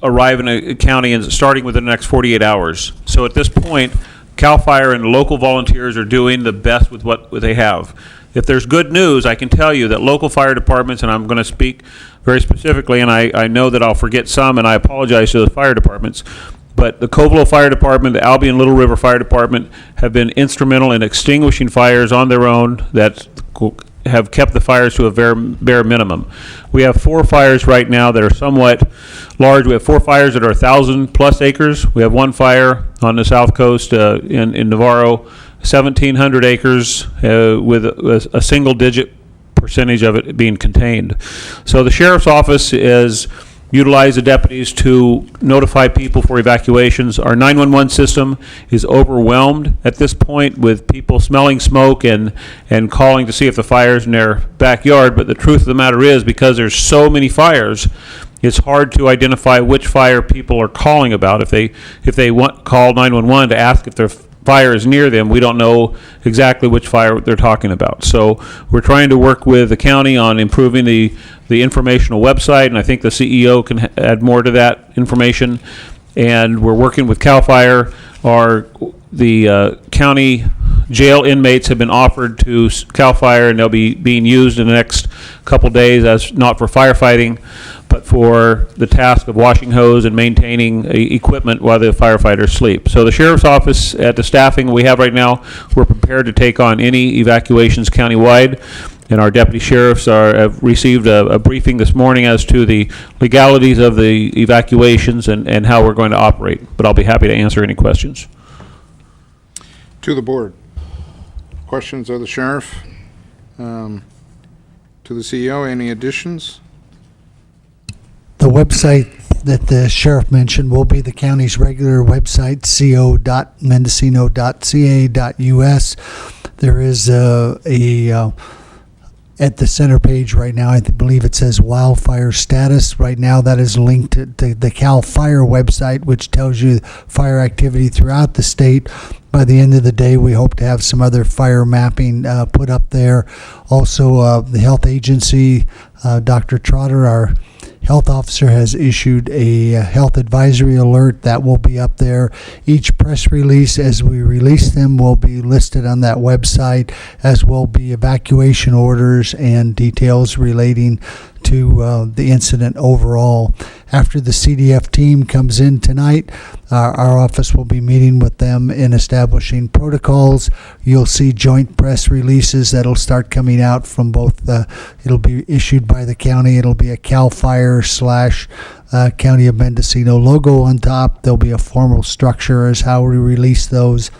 arrive in a county and starting within the next 48 hours. So at this point, CAL FIRE and local volunteers are doing the best with what they have. If there's good news, I can tell you that local fire departments, and I'm going to speak very specifically, and I know that I'll forget some, and I apologize to the fire departments, but the Covelo Fire Department, the Albion Little River Fire Department have been instrumental in extinguishing fires on their own that have kept the fires to a bare minimum. We have 4 fires right now that are somewhat large. We have 4 fires that are 1,000+ acres. We have 1 fire on the south coast in Navarro, 1,700 acres with a single-digit percentage of it being contained. So the sheriff's office is utilize the deputies to notify people for evacuations. Our 911 system is overwhelmed at this point with people smelling smoke and calling to see if the fire's in their backyard. But the truth of the matter is, because there's so many fires, it's hard to identify which fire people are calling about. If they call 911 to ask if their fire is near them, we don't know exactly which fire they're talking about. So we're trying to work with the county on improving the informational website, and I think the CEO can add more to that information. And we're working with CAL FIRE. The county jail inmates have been offered to CAL FIRE, and they'll be being used in the next couple days as not for firefighting, but for the task of washing hose and maintaining equipment while the firefighters sleep. So the sheriff's office, at the staffing we have right now, we're prepared to take on any evacuations countywide. And our deputy sheriffs have received a briefing this morning as to the legalities of the evacuations and how we're going to operate. But I'll be happy to answer any questions. To the board. Questions of the sheriff? To the CEO, any additions? The website that the sheriff mentioned will be the county's regular website, co.mendocino.ca.us. There is at the center page right now, I believe it says wildfire status. Right now that is linked to the CAL FIRE website, which tells you fire activity throughout the state. By the end of the day, we hope to have some other fire mapping put up there. Also, the health agency, Dr. Trotter, our health officer, has issued a health advisory alert that will be up there. Each press release as we release them will be listed on that website, as will be evacuation orders and details relating to the incident overall. After the CDF team comes in tonight, our office will be meeting with them in establishing protocols. You'll see joint press releases that'll start coming out from both it'll be issued by the county. It'll be a CAL FIRE / County of Mendocino logo on top. There'll be a formal structure as how we release those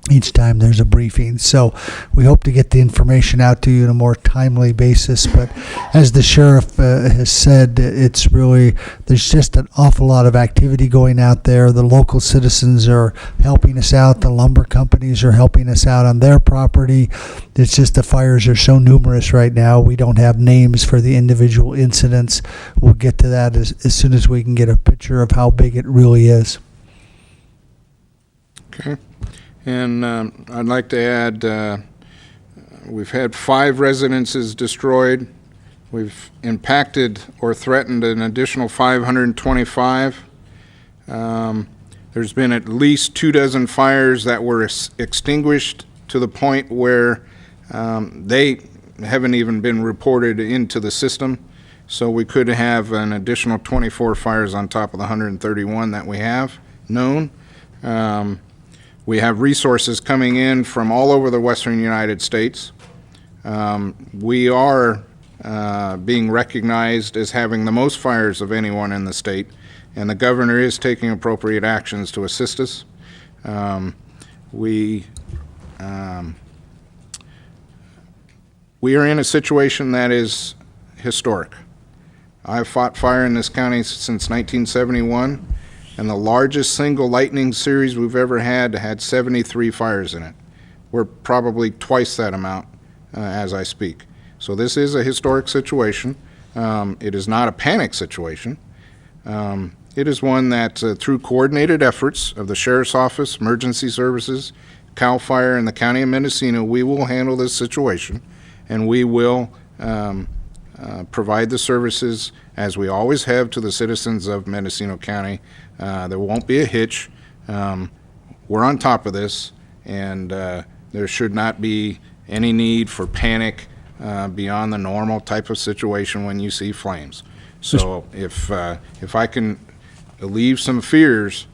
each time there's a briefing. So we hope to get the information out to you in a more timely basis. But as the sheriff has said, it's really, there's just an awful lot of activity going out there. The local citizens are helping us out. The lumber companies are helping us out on their property. It's just the fires are so numerous right now. We don't have names for the individual incidents. We'll get to that as soon as we can get a picture of how big it really is. Okay. And I'd like to add, we've had 5 residences destroyed. We've impacted or threatened an additional 525. There's been at least 24 fires that were extinguished to the point where they haven't even been reported into the system. So we could have an additional 24 fires on top of the 131 that we have known. We have resources coming in from all over the western United States. We are being recognized as having the most fires of anyone in the state, and the governor is taking appropriate actions to assist us. We are in a situation that is historic. I've fought fire in this county since 1971. And the largest single lightning series we've ever had 73 fires in it. We're probably twice that amount as I speak. So this is a historic situation. It is not a panic situation. It is one that through coordinated efforts of the Sheriff's Office, Emergency Services, CAL FIRE, and the County of Mendocino, we will handle this situation, and we will provide the services as we always have to the citizens of Mendocino County. There won't be a hitch. We're on top of this, and there should not be any need for panic beyond the normal type of situation when you see flames. So if I can alleviate some fears,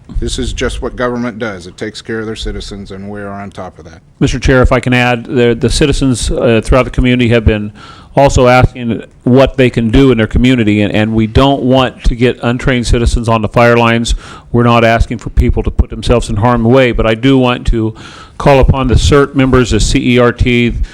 this is just what government does. It takes care of their citizens, and we're on top of that. Mr. Chair, if I can add, the citizens throughout the community have been also asking what they can do in their community, and we don't want to get untrained citizens on the fire lines. We're not asking for people to put themselves in harm's way, but I do want to call upon the CERT members, the CERT,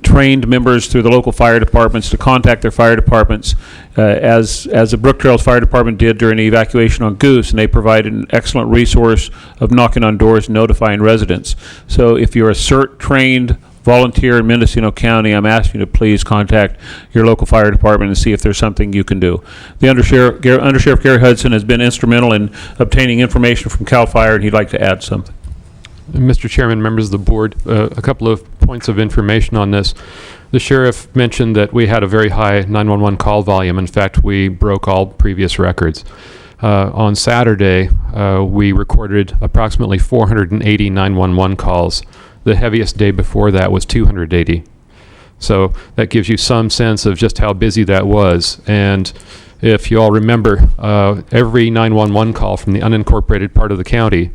trained members through the local fire departments to contact their fire departments, as the Brook Trails Fire Department did during the evacuation on Goose, and they provided an excellent resource of knocking on doors and notifying residents. So if you're a CERT-trained volunteer in Mendocino County, I'm asking you to please contact your local fire department and see if there's something you can do. The Undersheriff Gary Hudson has been instrumental in obtaining information from CAL FIRE, and he'd like to add something. Mr. Chairman, members of the board, a couple of points of information on this. The sheriff mentioned that we had a very high 911 call volume. In fact, we broke all previous records. On Saturday, we recorded approximately 480 911 calls. The heaviest day before that was 280. So that gives you some sense of just how busy that was. And if you all remember, every 911 call from the unincorporated part of the county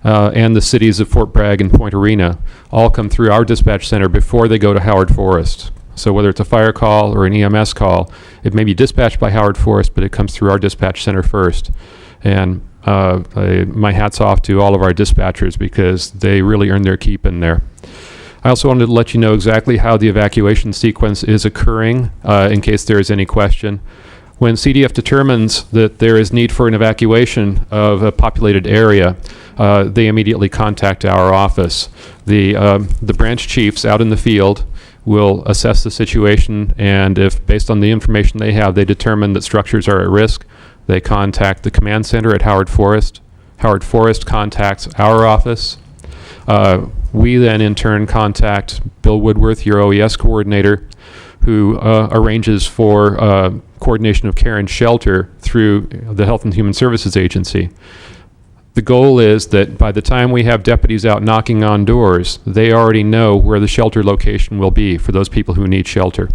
and the cities of Fort Bragg and Point Arena all come through our dispatch center before they go to Howard Forest. So whether it's a fire call or an EMS call, it may be dispatched by Howard Forest, but it comes through our dispatch center first. And my hat's off to all of our dispatchers because they really earn their keep in there. I also wanted to let you know exactly how the evacuation sequence is occurring in case there is any question. When CDF determines that there is need for an evacuation of a populated area, they immediately contact our office. The branch chiefs out in the field will assess the situation, and if, based on the information they have, they determine that structures are at risk, they contact the command center at Howard Forest. Howard Forest contacts our office. We then, in turn, contact Bill Woodworth, your OES coordinator, who arranges for coordination of care and shelter through the Health and Human Services Agency. The goal is that by the time we have deputies out knocking on doors, they already know where the shelter location will be for those people who need shelter.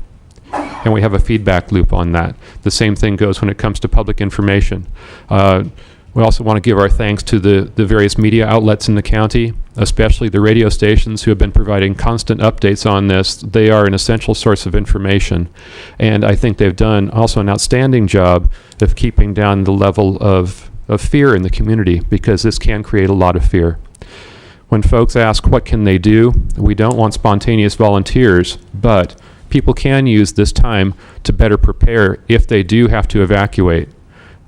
And we have a feedback loop on that. The same thing goes when it comes to public information. We also want to give our thanks to the various media outlets in the county, especially the radio stations who have been providing constant updates on this. They are an essential source of information. And I think they've done also an outstanding job of keeping down the level of fear in the community, because this can create a lot of fear. When folks ask what can they do, we don't want spontaneous volunteers, but people can use this time to better prepare if they do have to evacuate.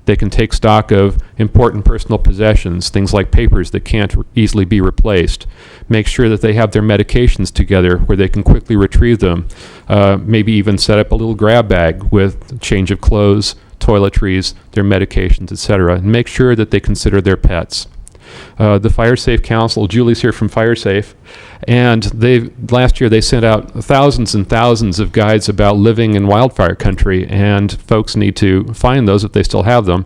They can take stock of important personal possessions, things like papers that can't easily be replaced. Make sure that they have their medications together where they can quickly retrieve them. Maybe even set up a little grab bag with change of clothes, toiletries, their medications, etc. And make sure that they consider their pets. The FireSafe Council, Julie's here from FireSafe, and last year they sent out thousands and thousands of guides about living in wildfire country, and folks need to find those if they still have them.